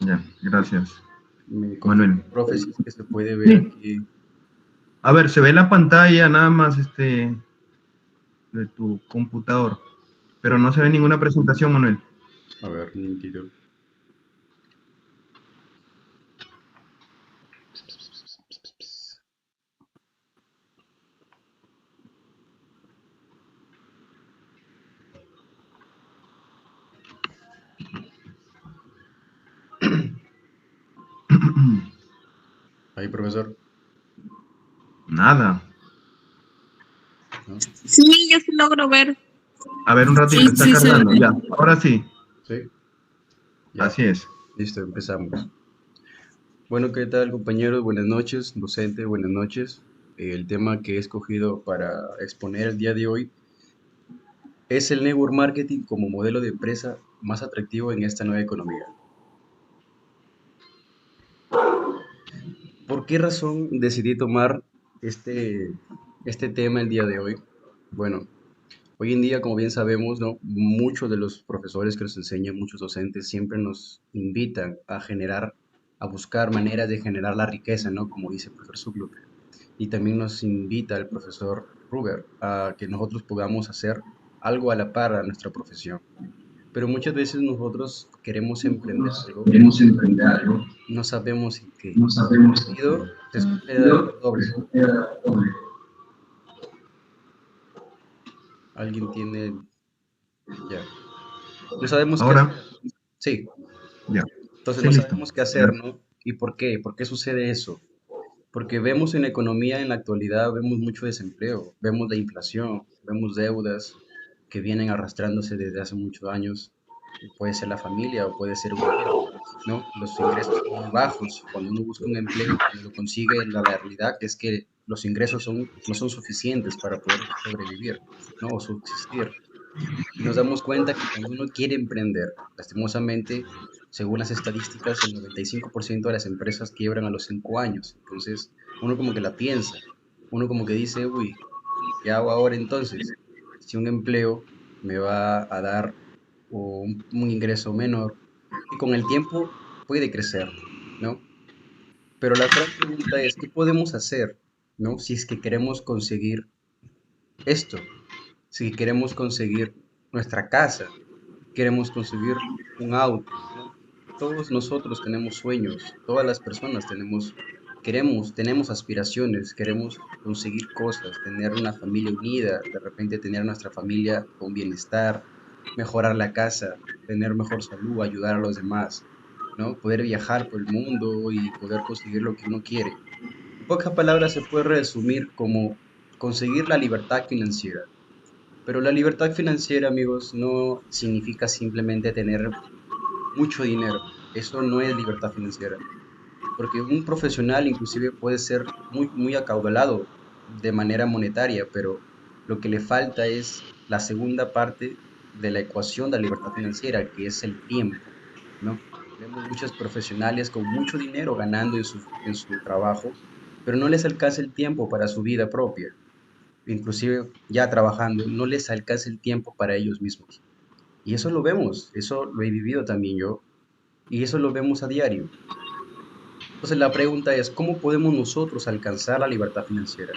Ya, gracias, Me Manuel. confirma, profe, si es que se puede ver Sí. aquí. A ver, se ve la pantalla nada más de tu computador, pero no se ve ninguna presentación, Manuel. A ver, un momentito. Ahí, profesor. Nada. ¿No? Sí, yo sí logro ver. A ver, un Sí, ratito, está sí se cargando. ve. Ya, ahora sí. Sí, ya. Así es. Listo, empezamos. Bueno, ¿qué tal, compañeros? Buenas noches, docente, buenas noches. El tema que he escogido para exponer el día de hoy es el network marketing como modelo de empresa más atractivo en esta nueva economía. ¿Por qué razón decidí tomar este tema el día de hoy? Bueno, hoy en día, como bien sabemos, ¿no? Muchos de los profesores que nos enseñan, muchos docentes, siempre nos invitan a generar, a buscar maneras de generar la riqueza, ¿no? Como dice el profesor Zuglup. Y también nos invita el profesor Ruber a que nosotros podamos hacer algo a la par a nuestra profesión. Pero muchas veces nosotros queremos emprender Nosotros algo, queremos emprender algo, no sabemos en qué. no sabemos en qué. Pido, se escucha Yo doble. escogí doble. Alguien tiene, ya. No sabemos qué Ahora, hacer. Sí, ya. entonces Sí, no listo. sabemos qué hacer, Ya. ¿no? ¿Y por qué? ¿Por qué sucede eso? Porque vemos en la economía en la actualidad, vemos mucho desempleo, vemos la inflación, vemos deudas que vienen arrastrándose desde hace muchos años. Puede ser la familia o puede ser uno mismo, ¿no? Los ingresos son muy bajos. Cuando uno busca un empleo, cuando lo consigue, la realidad es que los ingresos no son suficientes para poder sobrevivir, ¿no? O subsistir. Y nos damos cuenta que cuando uno quiere emprender, lastimosamente, según las estadísticas, el 95% de las empresas quiebran a los 5 años. Entonces, uno como que la piensa, uno como que dice, uy, ¿qué hago ahora entonces? Si un empleo me va a dar un ingreso menor, y con el tiempo puede crecer, ¿no? Pero la gran pregunta es, ¿qué podemos hacer, ¿no? Si es que queremos conseguir esto, si queremos conseguir nuestra casa, queremos conseguir un auto, ¿no? Todos nosotros tenemos sueños, todas las personas tenemos aspiraciones, queremos conseguir cosas, tener una familia unida, de repente tener nuestra familia con bienestar, mejorar la casa, tener mejor salud, ayudar a los demás, ¿no? Poder viajar por el mundo y poder conseguir lo que uno quiere. En pocas palabras se puede resumir como conseguir la libertad financiera. Pero la libertad financiera, amigos, no significa simplemente tener mucho dinero. Eso no es libertad financiera. Porque un profesional inclusive puede ser muy acaudalado de manera monetaria, pero lo que le falta es la segunda parte de la ecuación de la libertad financiera, que es el tiempo, ¿no? Vemos muchos profesionales con mucho dinero ganando en su trabajo, pero no les alcanza el tiempo para su vida propia, inclusive ya trabajando, no les alcanza el tiempo para ellos mismos. Y eso lo vemos, eso lo he vivido también yo, y eso lo vemos a diario. Entonces la pregunta es, ¿cómo podemos nosotros alcanzar la libertad financiera?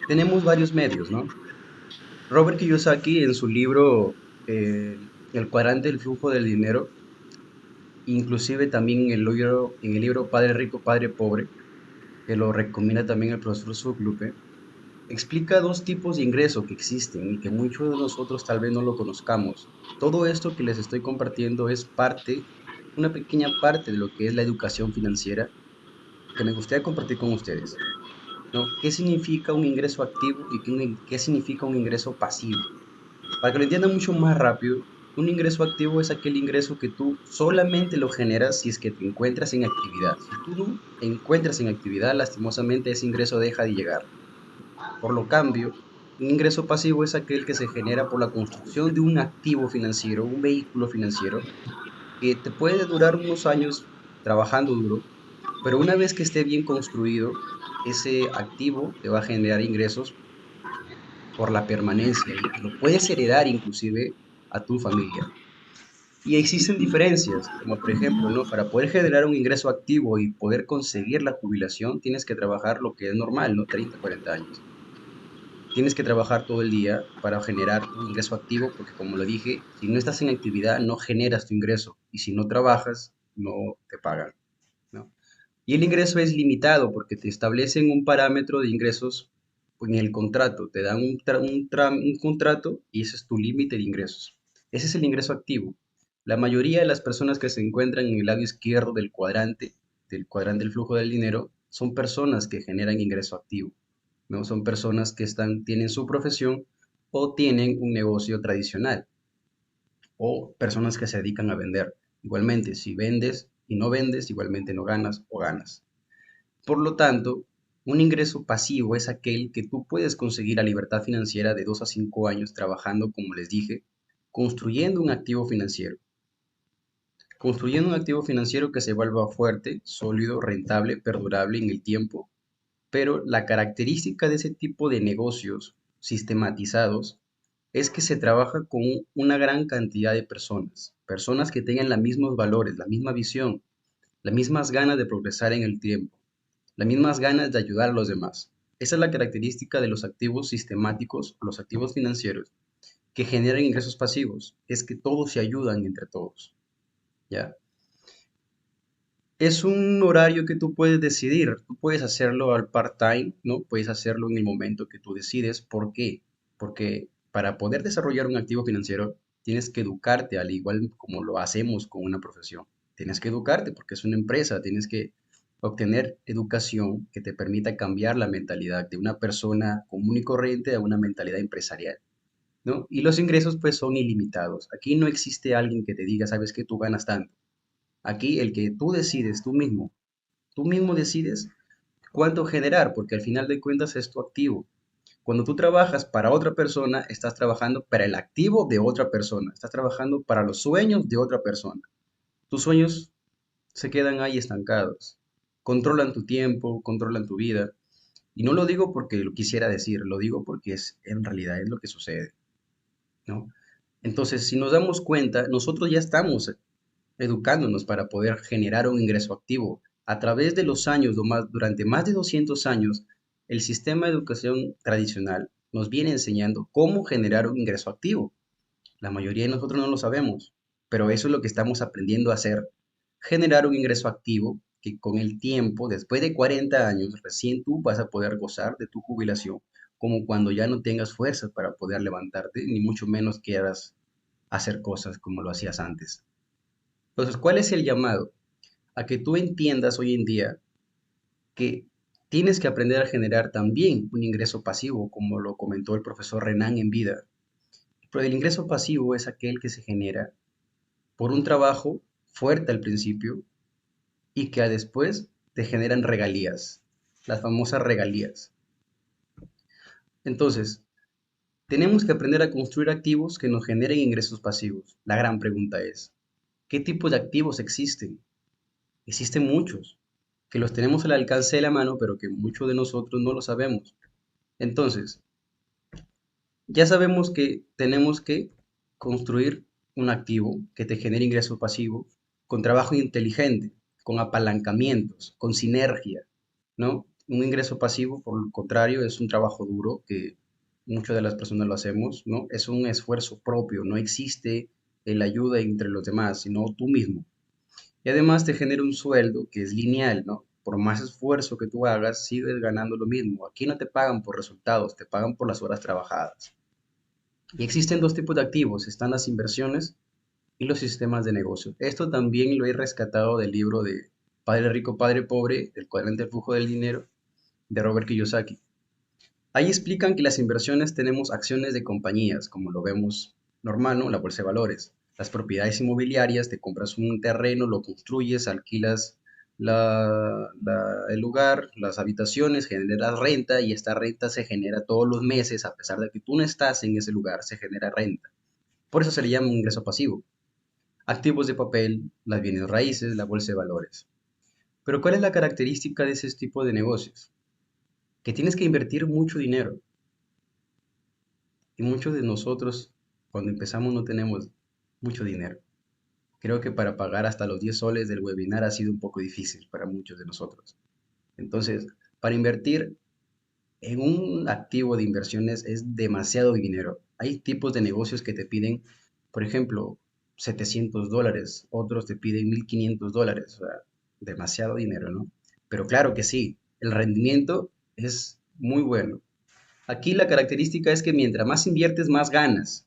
Tenemos varios medios, ¿no? Robert Kiyosaki en su libro El cuadrante del flujo del dinero, inclusive también en el libro Padre Rico, Padre Pobre, que lo recomienda también el profesor Zuclupe, explica dos tipos de ingreso que existen y que muchos de nosotros tal vez no lo conozcamos. Todo esto que les estoy compartiendo es una pequeña parte de lo que es la educación financiera que me gustaría compartir con ustedes, ¿no? ¿Qué significa un ingreso activo y qué significa un ingreso pasivo? Para que lo entiendan mucho más rápido, un ingreso activo es aquel ingreso que tú solamente lo generas si es que te encuentras en actividad. Si tú no te encuentras en actividad, lastimosamente ese ingreso deja de llegar. Por lo cambio, un ingreso pasivo es aquel que se genera por la construcción de un activo financiero, un vehículo financiero, que te puede durar unos años trabajando duro, pero una vez que esté bien construido, ese activo te va a generar ingresos por la permanencia y que lo puedes heredar inclusive a tu familia. Y existen diferencias, como por ejemplo, ¿no? Para poder generar un ingreso activo y poder conseguir la jubilación, tienes que trabajar lo que es normal, ¿no? 30, 40 años. Tienes que trabajar todo el día para generar tu ingreso activo, porque como lo dije, si no estás en actividad, no generas tu ingreso. Y si no trabajas, no te pagan, ¿no? Y el ingreso es limitado porque te establecen un parámetro de ingresos en el contrato. Te dan un contrato y ese es tu límite de ingresos. Ese es el ingreso activo. La mayoría de las personas que se encuentran en el lado izquierdo del cuadrante del flujo del dinero, son personas que generan ingreso activo, ¿no? Son personas que tienen su profesión o tienen un negocio tradicional o personas que se dedican a vender. Igualmente, si vendes y no vendes, igualmente no ganas o ganas. Por lo tanto, un ingreso pasivo es aquel que tú puedes conseguir a libertad financiera de 2 a 5 años trabajando, como les dije, construyendo un activo financiero. Construyendo un activo financiero que se vuelva fuerte, sólido, rentable, perdurable en el tiempo. Pero la característica de ese tipo de negocios sistematizados es que se trabaja con una gran cantidad de personas, personas que tengan los mismos valores, la misma visión, las mismas ganas de progresar en el tiempo, las mismas ganas de ayudar a los demás. Esa es la característica de los activos sistemáticos, los activos financieros, que generan ingresos pasivos, es que todos se ayudan entre todos, ¿ya? Es un horario que tú puedes decidir. Tú puedes hacerlo al part-time, ¿no? Puedes hacerlo en el momento que tú decides. ¿Por qué? Porque para poder desarrollar un activo financiero, tienes que educarte, al igual como lo hacemos con una profesión. Tienes que educarte porque es una empresa, tienes que obtener educación que te permita cambiar la mentalidad de una persona común y corriente a una mentalidad empresarial, ¿no? Y los ingresos pues son ilimitados. Aquí no existe alguien que te diga, sabes que tú ganas tanto. Aquí el que tú decides tú mismo decides cuánto generar, porque al final de cuentas es tu activo. Cuando tú trabajas para otra persona, estás trabajando para el activo de otra persona, estás trabajando para los sueños de otra persona. Tus sueños se quedan ahí estancados, controlan tu tiempo, controlan tu vida. Y no lo digo porque lo quisiera decir, lo digo porque en realidad es lo que sucede, ¿no? Entonces, si nos damos cuenta, nosotros ya estamos educándonos para poder generar un ingreso activo. A través de los años, durante más de 200 años, el sistema de educación tradicional nos viene enseñando cómo generar un ingreso activo. La mayoría de nosotros no lo sabemos, pero eso es lo que estamos aprendiendo a hacer, generar un ingreso activo que con el tiempo, después de 40 años, recién tú vas a poder gozar de tu jubilación, como cuando ya no tengas fuerzas para poder levantarte, ni mucho menos quieras hacer cosas como lo hacías antes. Entonces, ¿cuál es el llamado? A que tú entiendas hoy en día que tienes que aprender a generar también un ingreso pasivo, como lo comentó el profesor Renan en vida. Pero el ingreso pasivo es aquel que se genera por un trabajo fuerte al principio y que después te generan regalías, las famosas regalías. Entonces, tenemos que aprender a construir activos que nos generen ingresos pasivos. La gran pregunta es, ¿qué tipo de activos existen? Existen muchos, que los tenemos al alcance de la mano, pero que muchos de nosotros no lo sabemos. Entonces, ya sabemos que tenemos que construir un activo que te genere ingreso pasivo con trabajo inteligente, con apalancamientos, con sinergia, ¿no? Un ingreso pasivo, por el contrario, es un trabajo duro que muchas de las personas lo hacemos, ¿no? Es un esfuerzo propio, no existe la ayuda entre los demás, sino tú mismo. Y además te genera un sueldo que es lineal, ¿no? Por más esfuerzo que tú hagas, sigues ganando lo mismo. Aquí no te pagan por resultados, te pagan por las horas trabajadas. Y existen dos tipos de activos, están las inversiones y los sistemas de negocio. Esto también lo he rescatado del libro de Padre Rico, Padre Pobre, El cuadrante del flujo del dinero, de Robert Kiyosaki. Ahí explican que las inversiones tenemos acciones de compañías, como lo vemos normal, ¿no? La bolsa de valores. Las propiedades inmobiliarias, te compras un terreno, lo construyes, alquilas el lugar, las habitaciones, generas renta y esta renta se genera todos los meses, a pesar de que tú no estás en ese lugar, se genera renta. Por eso se le llama un ingreso pasivo. Activos de papel, las bienes raíces, la bolsa de valores. Pero ¿cuál es la característica de ese tipo de negocios? Que tienes que invertir mucho dinero. Y muchos de nosotros, cuando empezamos, no tenemos mucho dinero. Creo que para pagar hasta los 10 soles del webinar ha sido un poco difícil para muchos de nosotros. Entonces, para invertir en un activo de inversiones es demasiado dinero. Hay tipos de negocios que te piden, por ejemplo, $700, otros te piden $1,500, o sea, demasiado dinero, ¿no? Pero claro que sí, el rendimiento es muy bueno. Aquí la característica es que mientras más inviertes, más ganas,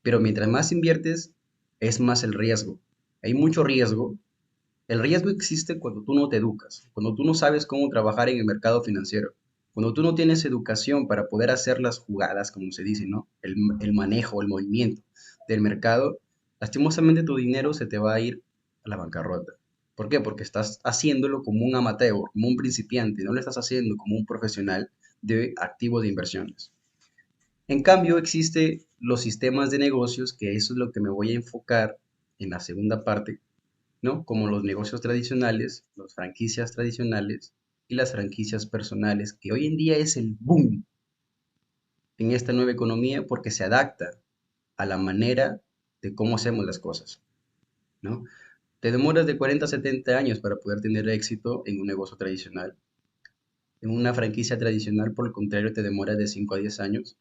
pero mientras más inviertes, es más el riesgo. Hay mucho riesgo. El riesgo existe cuando tú no te educas, cuando tú no sabes cómo trabajar en el mercado financiero, cuando tú no tienes educación para poder hacer las jugadas, como se dice, ¿no? El manejo, el movimiento del mercado, lastimosamente tu dinero se te va a ir a la bancarrota. ¿Por qué? Porque estás haciéndolo como un amateur, como un principiante, no lo estás haciendo como un profesional de activos de inversiones. En cambio, existen los sistemas de negocios, que eso es lo que me voy a enfocar en la segunda parte, ¿no? Como los negocios tradicionales, las franquicias tradicionales y las franquicias personales, que hoy en día es el boom en esta nueva economía porque se adapta a la manera de cómo hacemos las cosas, ¿no? Te demoras de 40 a 70 años para poder tener éxito en un negocio tradicional. En una franquicia tradicional, por el contrario, te demoras de 5 a 10 años.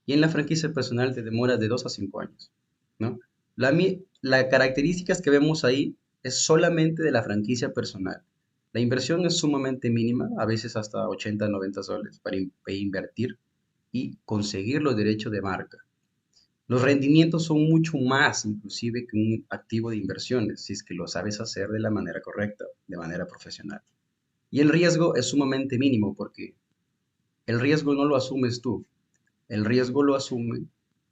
Y en la franquicia personal te demoras de 2 a 5 años, ¿no? La características que vemos ahí es solamente de la franquicia personal. La inversión es sumamente mínima, a veces hasta 80, 90 soles para invertir y conseguir los derechos de marca. Los rendimientos son mucho más, inclusive, que un activo de inversiones, si es que lo sabes hacer de la manera correcta, de manera profesional. Y el riesgo es sumamente mínimo porque el riesgo no lo asumes tú, el riesgo lo asume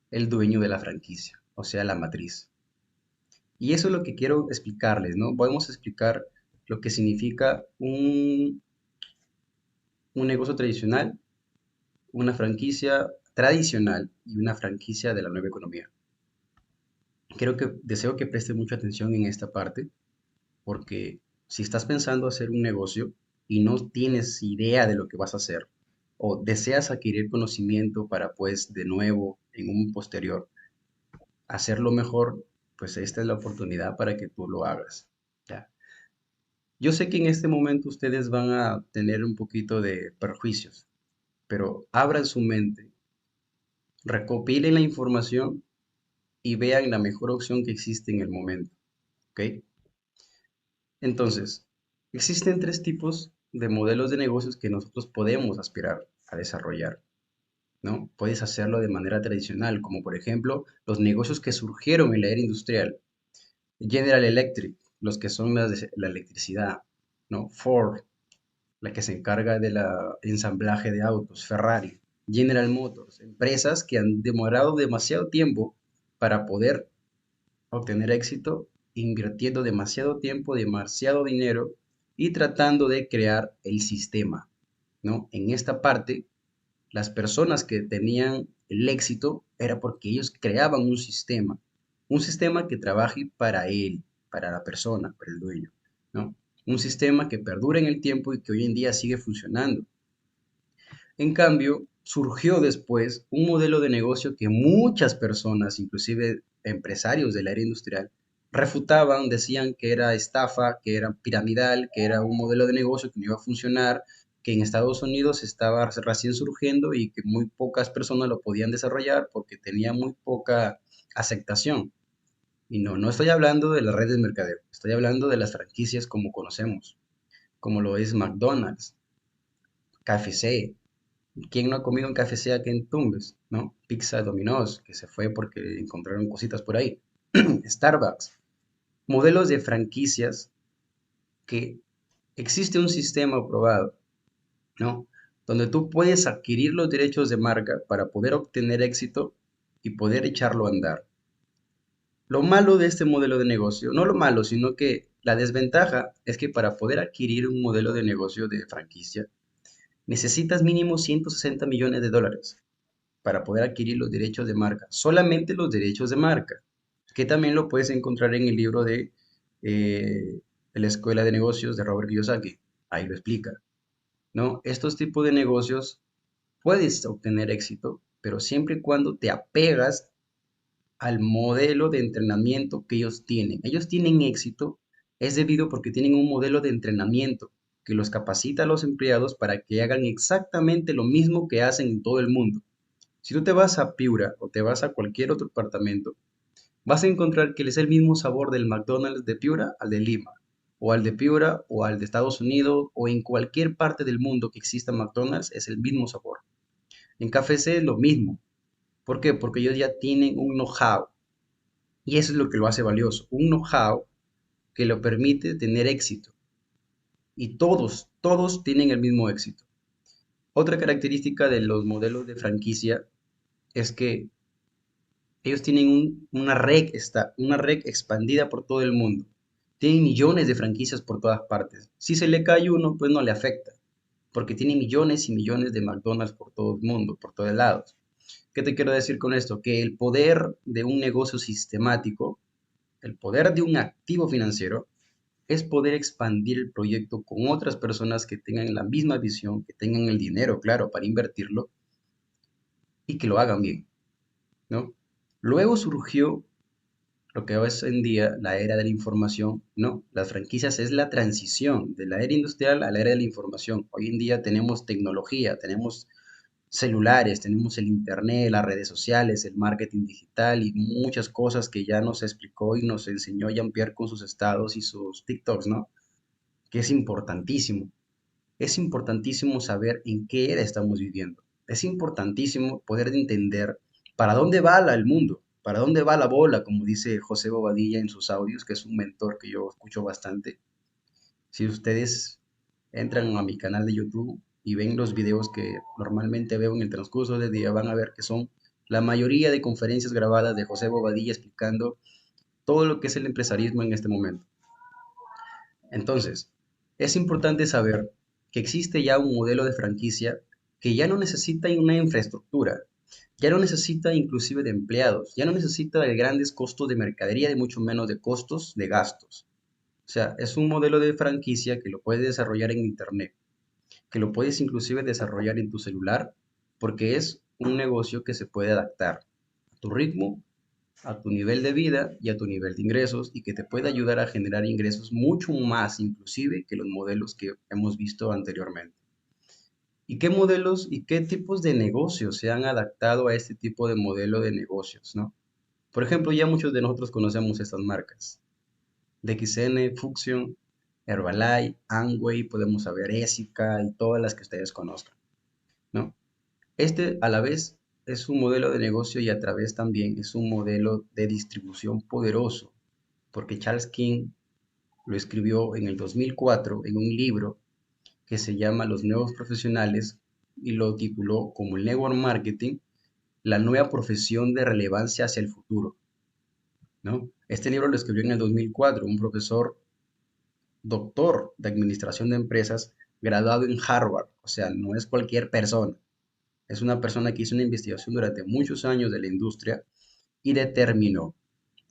el dueño de la franquicia, o sea, la matriz. Y eso es lo que quiero explicarles, ¿no? Podemos explicar lo que significa un negocio tradicional, una franquicia tradicional y una franquicia de la nueva economía. Deseo que prestes mucha atención en esta parte, porque si estás pensando hacer un negocio y no tienes idea de lo que vas a hacer, o deseas adquirir conocimiento para, pues, de nuevo, en un posterior, hacerlo mejor, pues esta es la oportunidad para que tú lo hagas. ¿Ya? Yo sé que en este momento ustedes van a tener un poquito de perjuicios, pero abran su mente, recopilen la información y vean la mejor opción que existe en el momento. ¿Ok? Entonces, existen tres tipos de modelos de negocios que nosotros podemos aspirar a desarrollar, ¿no? Puedes hacerlo de manera tradicional, como por ejemplo los negocios que surgieron en la era industrial. General Electric, los que son la electricidad, ¿no? Ford, la que se encarga del ensamblaje de autos, Ferrari, General Motors, empresas que han demorado demasiado tiempo para poder obtener éxito, invirtiendo demasiado tiempo, demasiado dinero y tratando de crear el sistema, ¿no? En esta parte, las personas que tenían el éxito era porque ellos creaban un sistema que trabaje para él, para la persona, para el dueño, ¿no? Un sistema que perdure en el tiempo y que hoy en día sigue funcionando. En cambio, surgió después un modelo de negocio que muchas personas, inclusive empresarios de la era industrial, refutaban, decían que era estafa, que era piramidal, que era un modelo de negocio que no iba a funcionar, que en Estados Unidos estaba recién surgiendo y que muy pocas personas lo podían desarrollar porque tenía muy poca aceptación. Y no, no estoy hablando de las redes de mercadeo, estoy hablando de las franquicias como conocemos, como lo es McDonald's, KFC. ¿Quién no ha comido un KFC aquí en Tumbes? ¿No? Pizza Domino's, que se fue porque encontraron cositas por ahí. Starbucks. Modelos de franquicias que existe un sistema aprobado, ¿no? Donde tú puedes adquirir los derechos de marca para poder obtener éxito y poder echarlo a andar. Lo malo de este modelo de negocio, no lo malo, sino que la desventaja es que para poder adquirir un modelo de negocio de franquicia, necesitas mínimo $160 millones para poder adquirir los derechos de marca, solamente los derechos de marca, que también lo puedes encontrar en el libro eh, de la Escuela de Negocios de Robert Kiyosaki. Ahí lo explica, ¿no? Estos tipos de negocios puedes obtener éxito, pero siempre y cuando te apegas al modelo de entrenamiento que ellos tienen. Ellos tienen éxito, es debido porque tienen un modelo de entrenamiento que los capacita a los empleados para que hagan exactamente lo mismo que hacen en todo el mundo. Si tú te vas a Piura o te vas a cualquier otro departamento, vas a encontrar que es el mismo sabor del McDonald's de Piura al de Lima, o al de Piura, o al de Estados Unidos, o en cualquier parte del mundo que exista McDonald's, es el mismo sabor. En KFC es lo mismo. ¿Por qué? Porque ellos ya tienen un know-how, y eso es lo que lo hace valioso, un know-how que lo permite tener éxito. Y todos tienen el mismo éxito. Otra característica de los modelos de franquicia es que ellos tienen una red expandida por todo el mundo. Tienen millones de franquicias por todas partes. Si se le cae uno, pues no le afecta, porque tiene millones y millones de McDonald's por todo el mundo, por todos lados. ¿Qué te quiero decir con esto? Que el poder de un negocio sistemático, el poder de un activo financiero, es poder expandir el proyecto con otras personas que tengan la misma visión, que tengan el dinero, claro, para invertirlo y que lo hagan bien, ¿no? Luego surgió lo que es hoy en día la era de la información, no, las franquicias es la transición de la era industrial a la era de la información. Hoy en día tenemos tecnología, tenemos celulares, tenemos el internet, las redes sociales, el marketing digital y muchas cosas que ya nos explicó y nos enseñó Jean-Pierre con sus estados y sus TikToks, ¿no? Que es importantísimo. Es importantísimo saber en qué era estamos viviendo. Es importantísimo poder entender para dónde va el mundo, para dónde va la bola, como dice José Bobadilla en sus audios, que es un mentor que yo escucho bastante. Si ustedes entran a mi canal de YouTube y ven los videos que normalmente veo en el transcurso del día, van a ver que son la mayoría de conferencias grabadas de José Bobadilla explicando todo lo que es el empresarismo en este momento. Entonces, es importante saber que existe ya un modelo de franquicia que ya no necesita una infraestructura, ya no necesita inclusive de empleados, ya no necesita de grandes costos de mercadería, y mucho menos de costos de gastos. O sea, es un modelo de franquicia que lo puedes desarrollar en internet, que lo puedes inclusive desarrollar en tu celular, porque es un negocio que se puede adaptar a tu ritmo, a tu nivel de vida y a tu nivel de ingresos, y que te puede ayudar a generar ingresos mucho más inclusive que los modelos que hemos visto anteriormente. ¿Y qué modelos y qué tipos de negocios se han adaptado a este tipo de modelo de negocios, ¿no? Por ejemplo, ya muchos de nosotros conocemos estas marcas. DXN, Fuxion, Herbalife, Amway, podemos saber Ésica y todas las que ustedes conozcan, ¿no? Este a la vez es un modelo de negocio y a través también es un modelo de distribución poderoso, porque Charles King lo escribió en el 2004 en un libro que se llama Los Nuevos Profesionales y lo tituló como el Network Marketing, la nueva profesión de relevancia hacia el futuro, ¿no? Este libro lo escribió en el 2004 un profesor doctor de administración de empresas graduado en Harvard, o sea, no es cualquier persona. Es una persona que hizo una investigación durante muchos años de la industria y determinó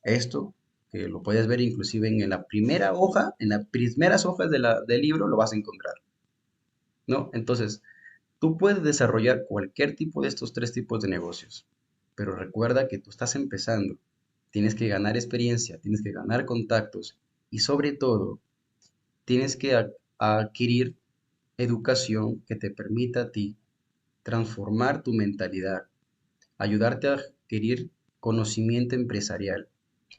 esto, que lo puedes ver inclusive en la primera hoja, en las primeras hojas del libro lo vas a encontrar, ¿no? Entonces, tú puedes desarrollar cualquier tipo de estos tres tipos de negocios, pero recuerda que tú estás empezando, tienes que ganar experiencia, tienes que ganar contactos y sobre todo tienes que adquirir educación que te permita a ti transformar tu mentalidad, ayudarte a adquirir conocimiento empresarial,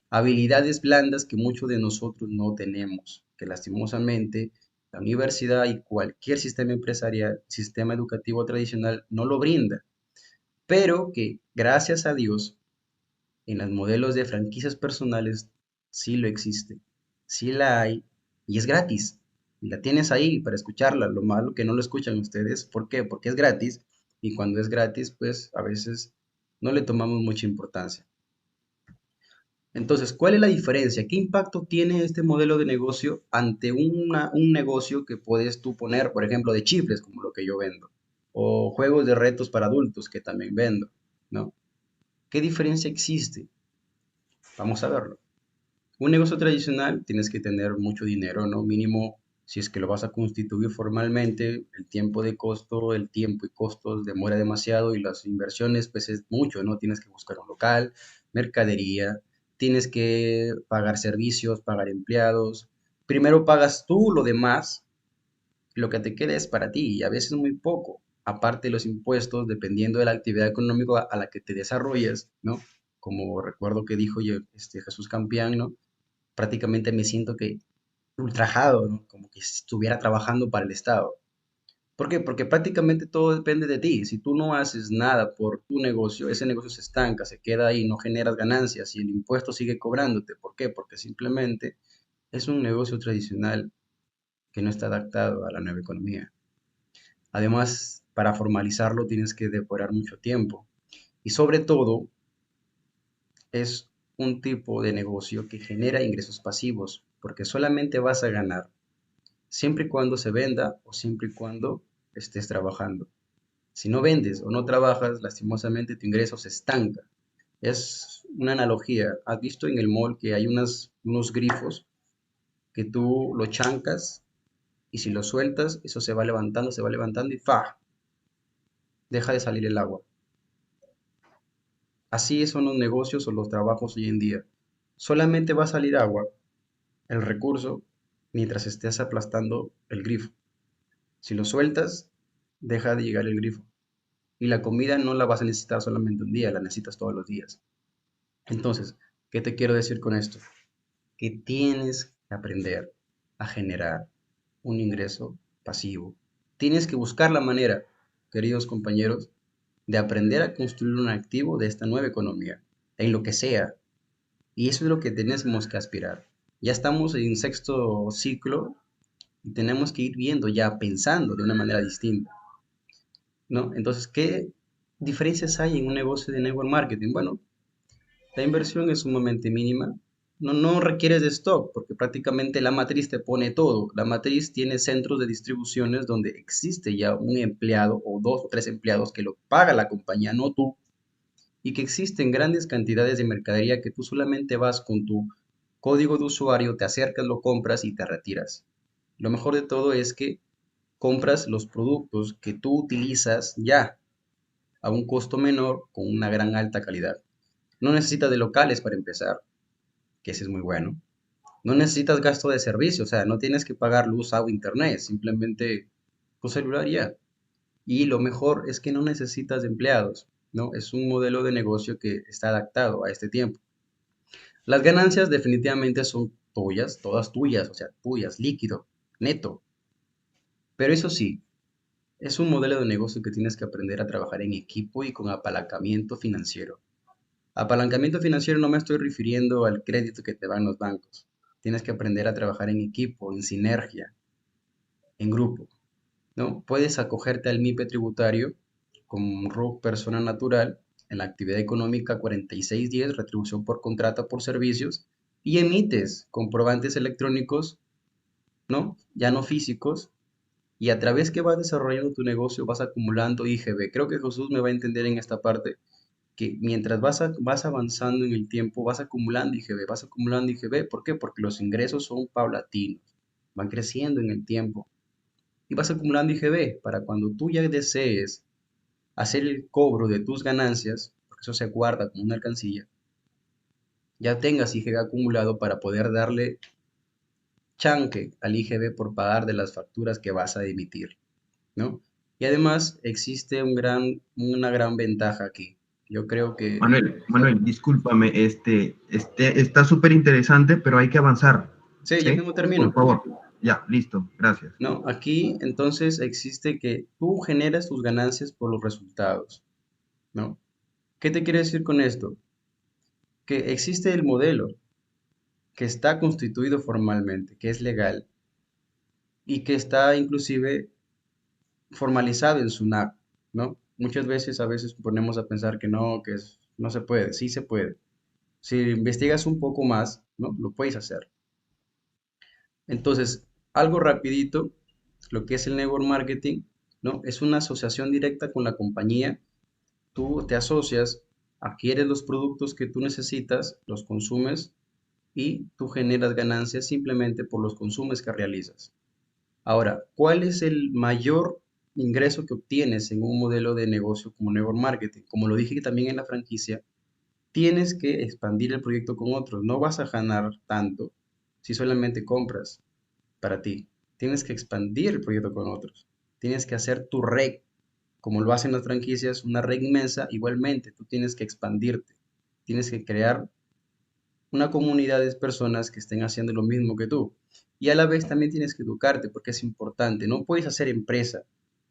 habilidades blandas que muchos de nosotros no tenemos, que lastimosamente la universidad y cualquier sistema empresarial, sistema educativo tradicional no lo brinda, pero que gracias a Dios en los modelos de franquicias personales sí lo existe, sí la hay y es gratis. Y la tienes ahí para escucharla. Lo malo que no lo escuchan ustedes. ¿Por qué? Porque es gratis y cuando es gratis, pues a veces no le tomamos mucha importancia. Entonces, ¿cuál es la diferencia? ¿Qué impacto tiene este modelo de negocio ante un negocio que puedes tú poner, por ejemplo, de chifles, como lo que yo vendo, o juegos de retos para adultos, que también vendo, ¿no? ¿Qué diferencia existe? Vamos a verlo. Un negocio tradicional tienes que tener mucho dinero, ¿no? Mínimo, si es que lo vas a constituir formalmente, el tiempo de costo, el tiempo y costos demora demasiado y las inversiones, pues es mucho, ¿no? Tienes que buscar un local, mercadería, tienes que pagar servicios, pagar empleados. Primero pagas tú lo demás, lo que te queda es para ti y a veces muy poco. Aparte de los impuestos, dependiendo de la actividad económica a la que te desarrolles, ¿no? Como recuerdo que dijo Jesús Campián, ¿no? Prácticamente me siento que ultrajado, ¿no? Como que estuviera trabajando para el Estado. ¿Por qué? Porque prácticamente todo depende de ti. Si tú no haces nada por tu negocio, ese negocio se estanca, se queda ahí, no generas ganancias y el impuesto sigue cobrándote. ¿Por qué? Porque simplemente es un negocio tradicional que no está adaptado a la nueva economía. Además, para formalizarlo tienes que depurar mucho tiempo. Y sobre todo, es un tipo de negocio que genera ingresos pasivos, porque solamente vas a ganar siempre y cuando se venda o siempre y cuando estés trabajando. Si no vendes o no trabajas, lastimosamente tu ingreso se estanca. Es una analogía. ¿Has visto en el mall que hay unos grifos que tú lo chancas y si lo sueltas, eso se va levantando y ¡fa! Deja de salir el agua. Así son los negocios o los trabajos hoy en día. Solamente va a salir agua, el recurso, mientras estés aplastando el grifo. Si lo sueltas, deja de llegar el grifo. Y la comida no la vas a necesitar solamente un día, la necesitas todos los días. Entonces, ¿qué te quiero decir con esto? Que tienes que aprender a generar un ingreso pasivo. Tienes que buscar la manera, queridos compañeros, de aprender a construir un activo de esta nueva economía, en lo que sea. Y eso es lo que tenemos que aspirar. Ya estamos en sexto ciclo y tenemos que ir viendo ya, pensando de una manera distinta, ¿no? Entonces, ¿qué diferencias hay en un negocio de network marketing? Bueno, la inversión es sumamente mínima. No requieres de stock porque prácticamente la matriz te pone todo. La matriz tiene centros de distribuciones donde existe ya un empleado o dos o tres empleados que lo paga la compañía, no tú, y que existen grandes cantidades de mercadería que tú solamente vas con tu código de usuario, te acercas, lo compras y te retiras. Lo mejor de todo es que compras los productos que tú utilizas ya a un costo menor con una gran alta calidad. No necesitas de locales para empezar, que ese es muy bueno. No necesitas gasto de servicio, o sea, no tienes que pagar luz, agua, internet, simplemente tu celular ya. Y lo mejor es que no necesitas de empleados, ¿no? Es un modelo de negocio que está adaptado a este tiempo. Las ganancias definitivamente son tuyas, todas tuyas, o sea, tuyas, líquido, neto. Pero eso sí, es un modelo de negocio que tienes que aprender a trabajar en equipo y con apalancamiento financiero. Apalancamiento financiero no me estoy refiriendo al crédito que te dan los bancos. Tienes que aprender a trabajar en equipo, en sinergia, en grupo, ¿no? Puedes acogerte al MIPE tributario como RUC persona natural en la actividad económica 4610, retribución por contrato por servicios, y emites comprobantes electrónicos, ¿no? Ya no físicos, y a través que vas desarrollando tu negocio vas acumulando IGB. Creo que Jesús me va a entender en esta parte, que mientras vas avanzando en el tiempo, vas acumulando IGB, vas acumulando IGB. ¿Por qué? Porque los ingresos son paulatinos, van creciendo en el tiempo y vas acumulando IGB para cuando tú ya desees hacer el cobro de tus ganancias, porque eso se guarda como una alcancía, ya tengas IGB acumulado para poder darle chanque al IGB por pagar de las facturas que vas a emitir, ¿no? Y además existe una gran ventaja aquí. Yo creo que Manuel, discúlpame, está súper interesante, pero hay que avanzar, sí, ya ¿sí? mismo Por termino. favor. Ya, listo, gracias. No, aquí entonces existe que tú generas tus ganancias por los resultados, ¿no? ¿Qué te quiere decir con esto? Que existe el modelo que está constituido formalmente, que es legal y que está inclusive formalizado en SUNAT, ¿no? Muchas veces, a veces ponemos a pensar que no, no se puede, sí se puede. Si investigas un poco más, ¿no? Lo puedes hacer. Entonces, algo rapidito, lo que es el network marketing, ¿no? Es una asociación directa con la compañía. Tú te asocias, adquieres los productos que tú necesitas, los consumes y tú generas ganancias simplemente por los consumos que realizas. Ahora, ¿cuál es el mayor ingreso que obtienes en un modelo de negocio como network marketing? Como lo dije también en la franquicia, tienes que expandir el proyecto con otros. No vas a ganar tanto si solamente compras para ti. Tienes que expandir el proyecto con otros. Tienes que hacer tu red, como lo hacen las franquicias, una red inmensa. Igualmente, tú tienes que expandirte. Tienes que crear una comunidad de personas que estén haciendo lo mismo que tú. Y a la vez también tienes que educarte porque es importante. No puedes hacer empresa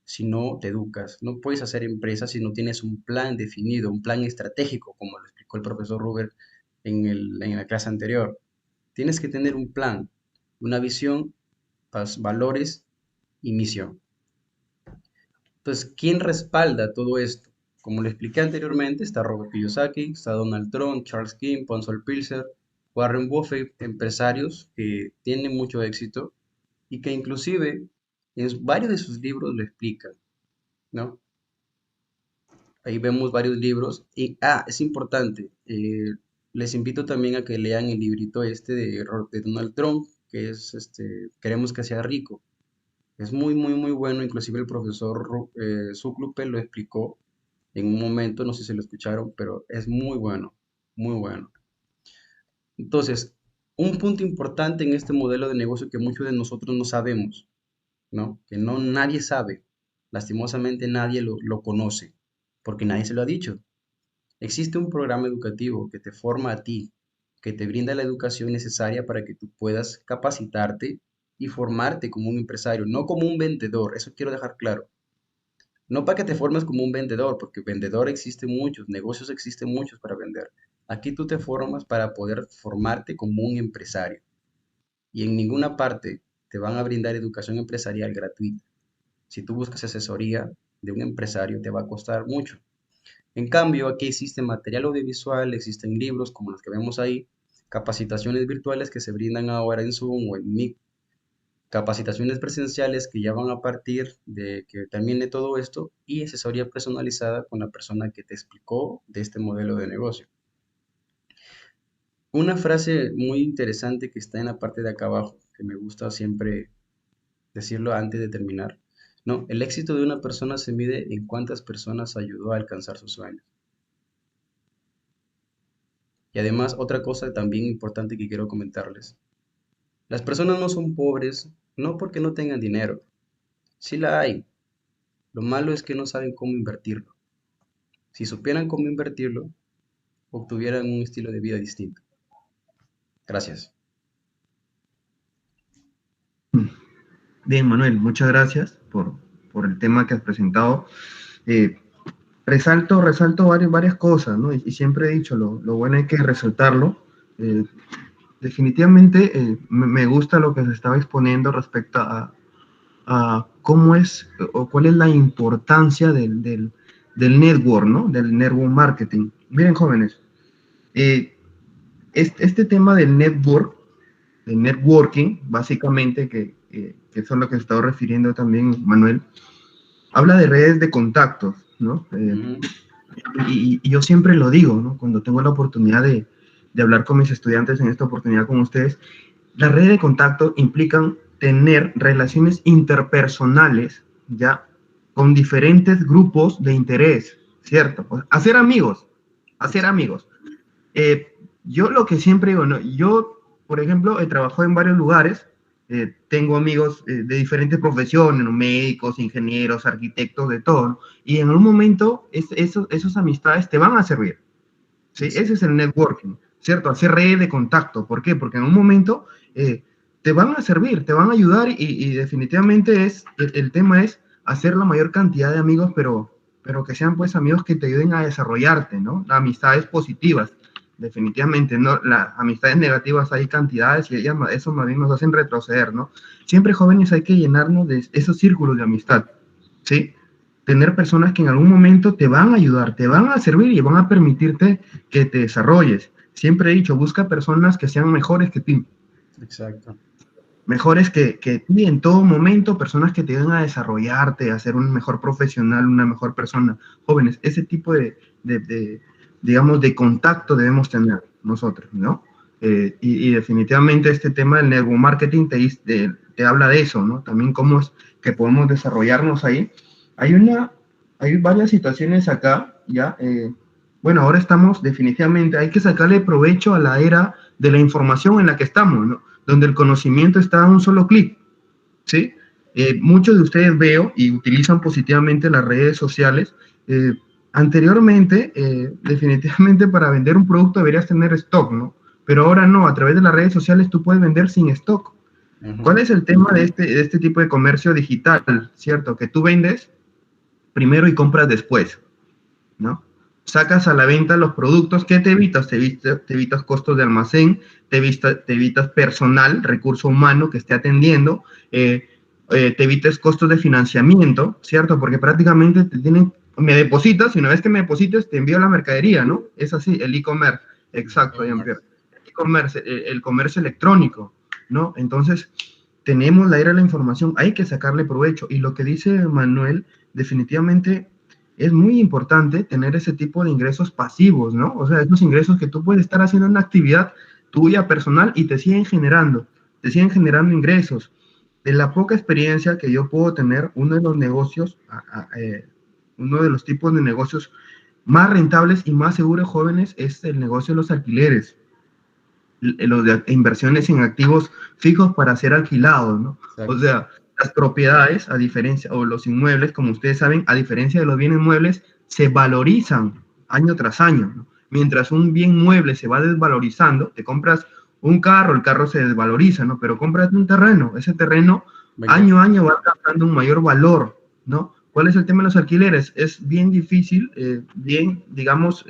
si no te educas. No puedes hacer empresa si no tienes un plan definido, un plan estratégico, como lo explicó el profesor Ruber en la clase anterior. Tienes que tener un plan, una visión, valores y misión. Entonces, ¿quién respalda todo esto? Como le expliqué anteriormente, está Robert Kiyosaki, está Donald Trump, Charles King, Paul Pilzer, Warren Buffett, empresarios que tienen mucho éxito y que inclusive en varios de sus libros lo explican, ¿no? Ahí vemos varios libros y, es importante, les invito también a que lean el librito este de Donald Trump, que es Queremos que sea rico. Es muy, muy, muy bueno. Inclusive el profesor Zuclupe lo explicó en un momento, no sé si lo escucharon, pero es muy bueno, muy bueno. Entonces, un punto importante en este modelo de negocio que muchos de nosotros no sabemos, ¿no? Que no nadie sabe, lastimosamente nadie lo conoce, porque nadie se lo ha dicho. Existe un programa educativo que te forma a ti, que te brinda la educación necesaria para que tú puedas capacitarte y formarte como un empresario, no como un vendedor, eso quiero dejar claro. No para que te formes como un vendedor, porque vendedor existen muchos, negocios existen muchos para vender. Aquí tú te formas para poder formarte como un empresario. Y en ninguna parte te van a brindar educación empresarial gratuita. Si tú buscas asesoría de un empresario, te va a costar mucho. En cambio, aquí existe material audiovisual, existen libros como los que vemos ahí, capacitaciones virtuales que se brindan ahora en Zoom o en Meet, capacitaciones presenciales que ya van a partir de que termine todo esto y asesoría personalizada con la persona que te explicó de este modelo de negocio. Una frase muy interesante que está en la parte de acá abajo, que me gusta siempre decirlo antes de terminar. No, el éxito de una persona se mide en cuántas personas ayudó a alcanzar sus sueños. Y además, otra cosa también importante que quiero comentarles. Las personas no son pobres, no porque no tengan dinero. Sí la hay. Lo malo es que no saben cómo invertirlo. Si supieran cómo invertirlo, obtuvieran un estilo de vida distinto. Gracias. Bien, Manuel, muchas gracias por el tema que has presentado. Resalto varias cosas, ¿no? Y siempre he dicho, lo bueno hay que resaltarlo. Definitivamente me gusta lo que se estaba exponiendo respecto a cómo es o cuál es la importancia del network, ¿no? Del network marketing. Miren, jóvenes, este tema del networking, básicamente, que es a lo que se estaba refiriendo también Manuel, habla de redes de contactos, ¿no? Y yo siempre lo digo, ¿no? Cuando tengo la oportunidad de hablar con mis estudiantes, en esta oportunidad con ustedes, las redes de contacto implican tener relaciones interpersonales, ¿ya? Con diferentes grupos de interés, ¿cierto? Pues hacer amigos. Yo lo que siempre digo, ¿no? Yo, por ejemplo, he trabajado en varios lugares, tengo amigos de diferentes profesiones, ¿no? Médicos, ingenieros, arquitectos, de todo, ¿no? Y en algún momento esas amistades te van a servir, ¿sí? Ese es el networking, ¿cierto? Hacer redes de contacto. ¿Por qué? Porque en un momento te van a servir, te van a ayudar y definitivamente el tema es hacer la mayor cantidad de amigos, pero que sean pues amigos que te ayuden a desarrollarte, ¿no? Amistades positivas. Definitivamente, ¿no? Las amistades negativas hay cantidades y eso más bien nos hacen retroceder, ¿no? Siempre, jóvenes, hay que llenarnos de esos círculos de amistad, ¿sí? Tener personas que en algún momento te van a ayudar, te van a servir y van a permitirte que te desarrolles. Siempre he dicho, busca personas que sean mejores que ti. Exacto. Mejores que ti en todo momento, personas que te ayuden a desarrollarte, a ser un mejor profesional, una mejor persona. Jóvenes, ese tipo digamos, de contacto debemos tener nosotros, ¿no? Y definitivamente este tema del network marketing te habla de eso, ¿no? También cómo es que podemos desarrollarnos ahí. Hay varias situaciones acá, ¿ya? bueno, ahora estamos definitivamente, hay que sacarle provecho a la era de la información en la que estamos, ¿no? Donde el conocimiento está a un solo clic, ¿sí? Muchos de ustedes veo y utilizan positivamente las redes sociales. eh, Anteriormente, definitivamente para vender un producto deberías tener stock, ¿no? Pero ahora no, a través de las redes sociales tú puedes vender sin stock. ¿Cuál Ujú. es el tema de este tipo de comercio digital, cierto? Que tú vendes primero y compras después, ¿no? Sacas a la venta los productos que te evitas, te evitas costos de almacén, te evitas personal, recurso humano que esté atendiendo, te evitas costos de financiamiento, ¿cierto? Porque prácticamente me depositas y una vez que me deposites te envío la mercadería, ¿no? Es así, el e-commerce, exacto, Jean-Pierre. El e-commerce, el comercio electrónico, ¿no? Entonces, tenemos la era de la información, hay que sacarle provecho. Y lo que dice Manuel, definitivamente es muy importante tener ese tipo de ingresos pasivos, ¿no? O sea, esos ingresos que tú puedes estar haciendo una actividad tuya personal y te siguen generando ingresos. De la poca experiencia que yo puedo tener, uno de los negocios, uno de los tipos de negocios más rentables y más seguros jóvenes es el negocio de los alquileres, los de inversiones en activos fijos para ser alquilados, ¿no? O Exacto. sea, las propiedades, a diferencia, o los inmuebles, como ustedes saben, a diferencia de los bienes muebles, se valorizan año tras año, ¿no? Mientras un bien mueble se va desvalorizando, te compras un carro, el carro se desvaloriza, ¿no? Pero compras un terreno, ese terreno Venga. año a año va alcanzando un mayor valor, ¿no? ¿Cuál es el tema de los alquileres? Es bien difícil, digamos,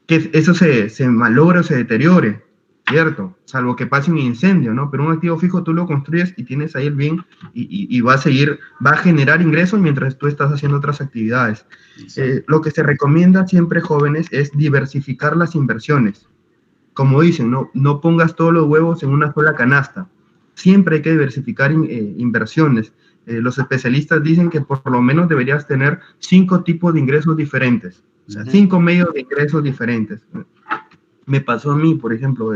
que eso se malogre o se deteriore, ¿cierto? Salvo que pase un incendio, ¿no? Pero un activo fijo tú lo construyes y tienes ahí el bien y va a seguir, va a generar ingresos mientras tú estás haciendo otras actividades. Exacto. Lo que se recomienda siempre, jóvenes, es diversificar las inversiones. Como dicen, no pongas todos los huevos en una sola canasta. Siempre hay que diversificar inversiones. Los especialistas dicen que por lo menos deberías tener 5 tipos de ingresos diferentes, o sea, Ujú. 5 medios de ingresos diferentes. Me pasó a mí, por ejemplo,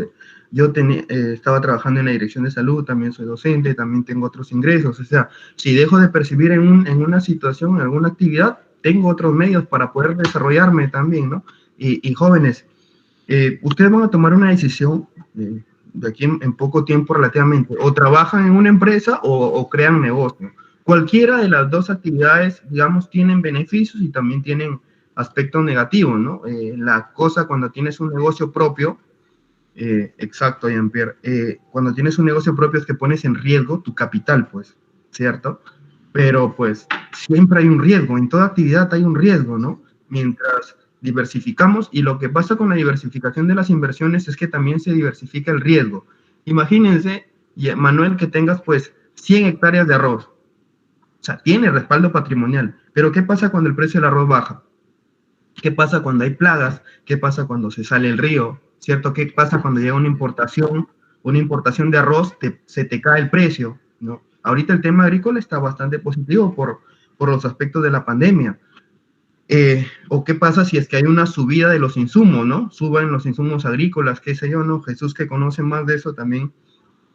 estaba trabajando en la dirección de salud, también soy docente, también tengo otros ingresos, o sea, si dejo de percibir en una situación, en alguna actividad, tengo otros medios para poder desarrollarme también, ¿no? Y jóvenes, ustedes van a tomar una decisión de aquí en poco tiempo relativamente, o trabajan en una empresa o crean negocio. Cualquiera de las dos actividades, digamos, tienen beneficios y también tienen aspectos negativos, ¿no? La cosa cuando tienes un negocio propio, exacto, Jean-Pierre, cuando tienes un negocio propio es que pones en riesgo tu capital, pues, ¿cierto? Pero pues siempre hay un riesgo, en toda actividad hay un riesgo, ¿no? Mientras diversificamos, y lo que pasa con la diversificación de las inversiones es que también se diversifica el riesgo. Imagínense, Manuel, que tengas pues 100 hectáreas de arroz, o sea, tiene respaldo patrimonial, pero ¿qué pasa cuando el precio del arroz baja? ¿Qué pasa cuando hay plagas? ¿Qué pasa cuando se sale el río? ¿Cierto? ¿Qué pasa cuando llega una importación de arroz, se te cae el precio, ¿no? Ahorita el tema agrícola está bastante positivo por los aspectos de la pandemia. ¿O qué pasa si es que hay una subida de los insumos, ¿no? Suban los insumos agrícolas, qué sé yo, ¿no? Jesús, que conoce más de eso, también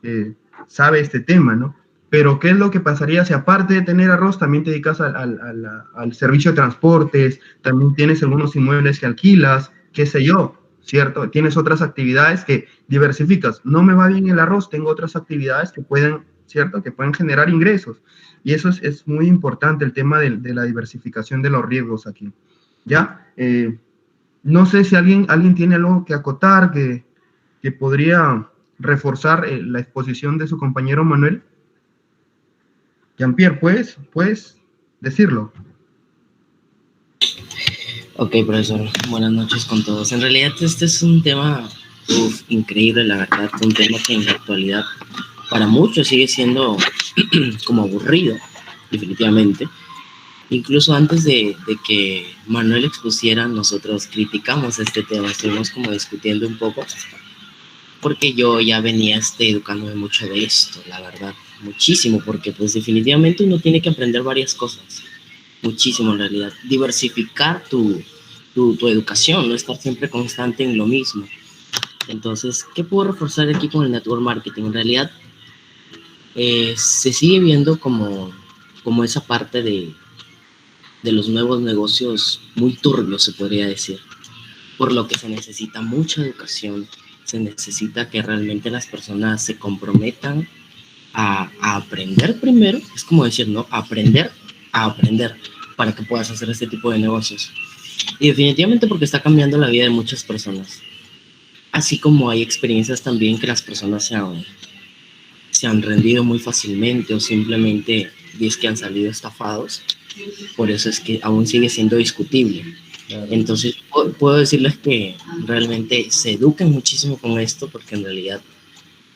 eh, sabe este tema, ¿no? Pero ¿qué es lo que pasaría si aparte de tener arroz también te dedicas al servicio de transportes, también tienes algunos inmuebles que alquilas, qué sé yo, ¿cierto? Tienes otras actividades que diversificas. No me va bien el arroz, tengo otras actividades que pueden, ¿cierto? Que pueden generar ingresos. Y eso es muy importante, el tema de la diversificación de los riesgos aquí. ¿Ya? No sé si alguien tiene algo que acotar, que podría reforzar la exposición de su compañero Manuel. Jean-Pierre, ¿puedes decirlo? Ok, profesor, buenas noches con todos. En realidad este es un tema increíble, la verdad, un tema que en la actualidad para muchos sigue siendo como aburrido, definitivamente. Incluso antes de que Manuel expusiera, nosotros criticamos este tema, estuvimos como discutiendo un poco, porque yo ya venía educándome mucho de esto, la verdad, muchísimo, porque pues definitivamente uno tiene que aprender varias cosas, muchísimo en realidad, diversificar tu educación, no estar siempre constante en lo mismo. Entonces, ¿qué puedo reforzar aquí con el network marketing? En realidad, se sigue viendo como esa parte de los nuevos negocios muy turbios, se podría decir. por lo que se necesita mucha educación, se necesita que realmente las personas se comprometan a aprender primero, es como decir, ¿no? Aprender a aprender para que puedas hacer este tipo de negocios. Y definitivamente porque está cambiando la vida de muchas personas. Así como hay experiencias también que las personas se han rendido muy fácilmente o simplemente es que han salido estafados. Por eso es que aún sigue siendo discutible. Claro. Entonces, puedo decirles que realmente se eduquen muchísimo con esto, porque en realidad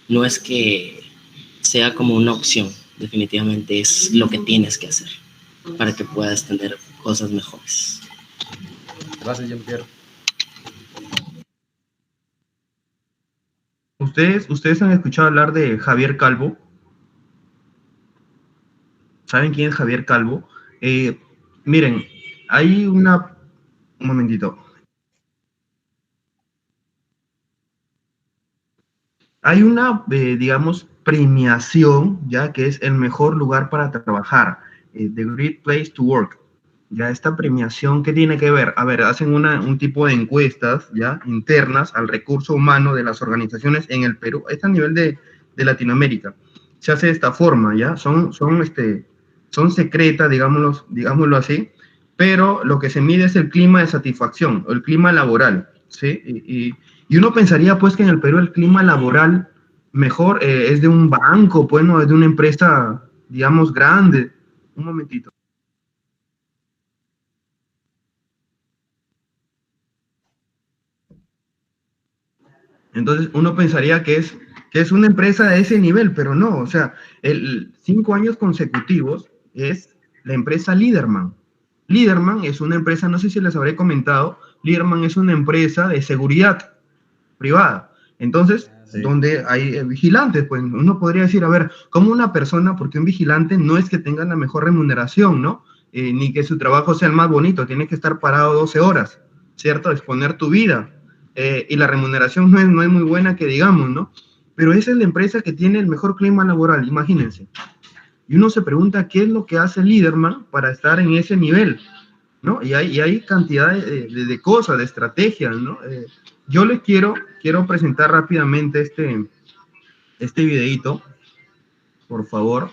no es que sea como una opción, definitivamente es lo que tienes que hacer para que puedas tener cosas mejores. Gracias, Jean-Pierre. ¿Ustedes han escuchado hablar de Javier Calvo? ¿Saben quién es Javier Calvo? Miren, hay un momentito. Hay una, digamos, premiación, ya que es el mejor lugar para trabajar, The Great Place to Work. Ya esta premiación, ¿qué tiene que ver? A ver, hacen un tipo de encuestas, ya, internas al recurso humano de las organizaciones en el Perú, está a nivel de Latinoamérica. Se hace de esta forma, ¿ya? Son secretas, digámoslo así, pero lo que se mide es el clima de satisfacción, o el clima laboral, ¿sí? Y uno pensaría, pues, que en el Perú el clima laboral mejor es de un banco, pues, no es de una empresa, digamos, grande. Un momentito. Entonces uno pensaría que es una empresa de ese nivel, pero no, o sea, 5 años consecutivos es la empresa Liderman. Liderman es una empresa, no sé si les habré comentado, Liderman es una empresa de seguridad privada. Entonces, sí, donde hay vigilantes, pues uno podría decir, a ver, como una persona, porque un vigilante no es que tenga la mejor remuneración, ¿no? Ni que su trabajo sea el más bonito, tiene que estar parado 12 horas, ¿cierto? Exponer tu vida. Y la remuneración no es muy buena que digamos, ¿no? Pero esa es la empresa que tiene el mejor clima laboral, imagínense. Y uno se pregunta qué es lo que hace Liderman para estar en ese nivel, ¿no? Y hay cantidad de cosas, de estrategias, ¿no? Yo les quiero presentar rápidamente este videito, por favor.